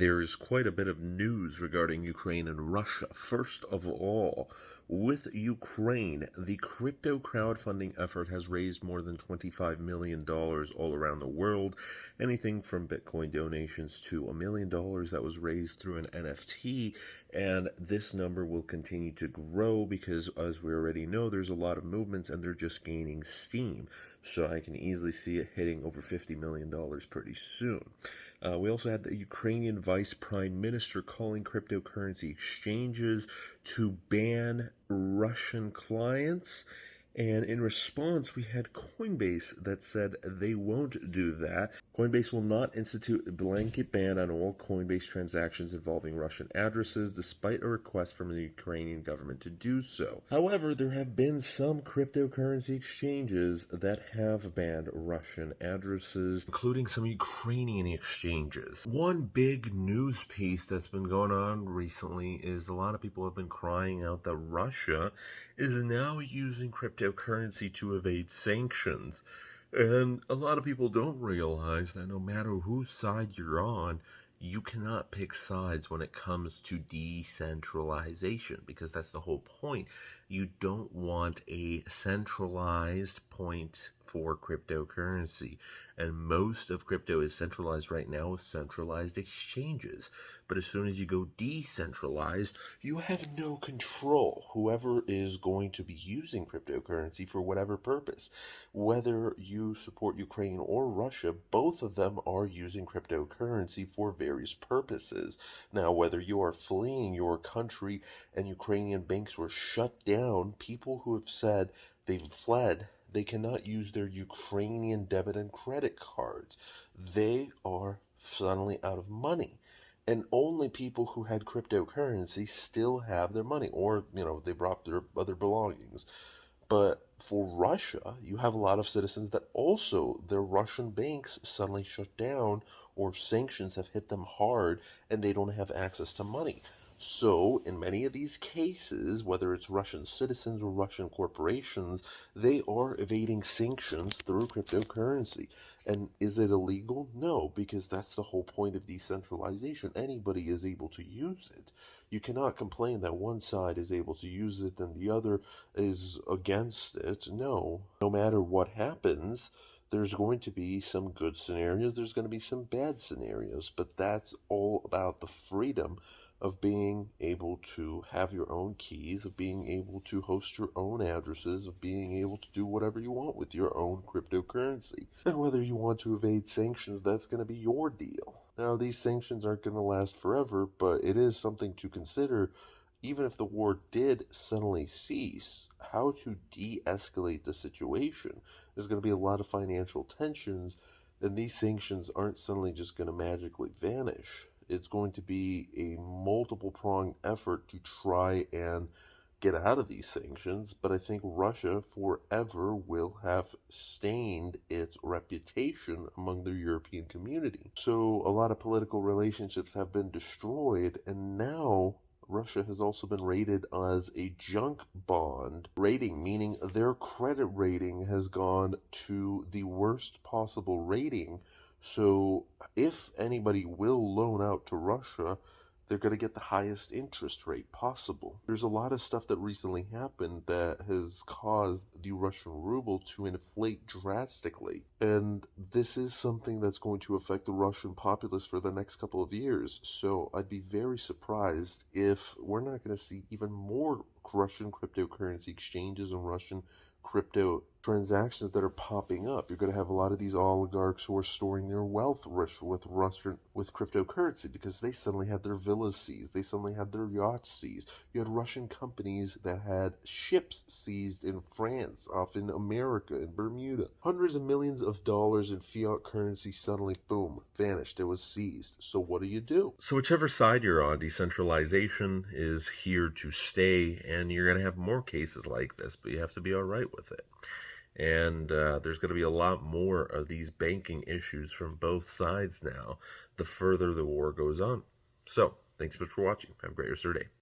There's quite a bit of news regarding Ukraine and Russia. First of all, with Ukraine, the crypto crowdfunding effort has raised more than $25 million all around the world. Anything from Bitcoin donations to $1 million that was raised through an NFT. And this number will continue to grow because, as we already know, there's a lot of movements and they're just gaining steam. So I can easily see it hitting over $50 million pretty soon. We also had the Ukrainian Vice Prime Minister calling cryptocurrency exchanges to ban Russian clients. And in response, we had Coinbase that said they won't do that. Coinbase will not institute a blanket ban on all Coinbase transactions involving Russian addresses, despite a request from the Ukrainian government to do so. However, there have been some cryptocurrency exchanges that have banned Russian addresses, including some Ukrainian exchanges. One big news piece that's been going on recently is a lot of people have been crying out that Russia is now using cryptocurrency to evade sanctions. And a lot of people don't realize that no matter whose side you're on, you cannot pick sides when it comes to decentralization, because that's the whole point. You don't want a centralized point for cryptocurrency. And most of crypto is centralized right now with centralized exchanges. But as soon as you go decentralized, you have no control. Whoever is going to be using cryptocurrency for whatever purpose, whether you support Ukraine or Russia, both of them are using cryptocurrency for various purposes. Now, whether you are fleeing your country and Ukrainian banks were shut down, people who have said they've fled, they cannot use their Ukrainian debit and credit cards. They are suddenly out of money. And only people who had cryptocurrency still have their money, or, they brought their other belongings. But for Russia, you have a lot of citizens that also their Russian banks suddenly shut down, or sanctions have hit them hard and they don't have access to money. So, in many of these cases, whether it's Russian citizens or Russian corporations, they are evading sanctions through cryptocurrency. And is it illegal? No, because that's the whole point of decentralization. Anybody is able to use it. You cannot complain that one side is able to use it and the other is against it. No matter what happens, there's going to be some good scenarios, there's going to be some bad scenarios, but that's all about the freedom of being able to have your own keys, of being able to host your own addresses, of being able to do whatever you want with your own cryptocurrency. And whether you want to evade sanctions, that's going to be your deal. Now, these sanctions aren't going to last forever, but it is something to consider. Even if the war did suddenly cease, how to de-escalate the situation. There's going to be a lot of financial tensions, and these sanctions aren't suddenly just going to magically vanish. It's going to be a multiple-pronged effort to try and get out of these sanctions, but I think Russia forever will have stained its reputation among the European community. So a lot of political relationships have been destroyed, and now Russia has also been rated as a junk bond rating, meaning their credit rating has gone to the worst possible rating. So if anybody will loan out to Russia, they're going to get the highest interest rate possible. There's a lot of stuff that recently happened that has caused the Russian ruble to inflate drastically. And this is something that's going to affect the Russian populace for the next couple of years. So I'd be very surprised if we're not going to see even more Russian cryptocurrency exchanges and Russian crypto transactions that are popping up. You're going to have a lot of these oligarchs who are storing their wealth with cryptocurrency because they suddenly had their villas seized. They suddenly had their yachts seized. You had Russian companies that had ships seized in France, off in America, in Bermuda. Hundreds of millions of dollars in fiat currency suddenly, boom, vanished. It was seized. So what do? So whichever side you're on, decentralization is here to stay, and you're going to have more cases like this, but you have to be all right with it. And there's going to be a lot more of these banking issues from both sides now, the further the war goes on. So, thanks so much for watching. Have a great rest of your day.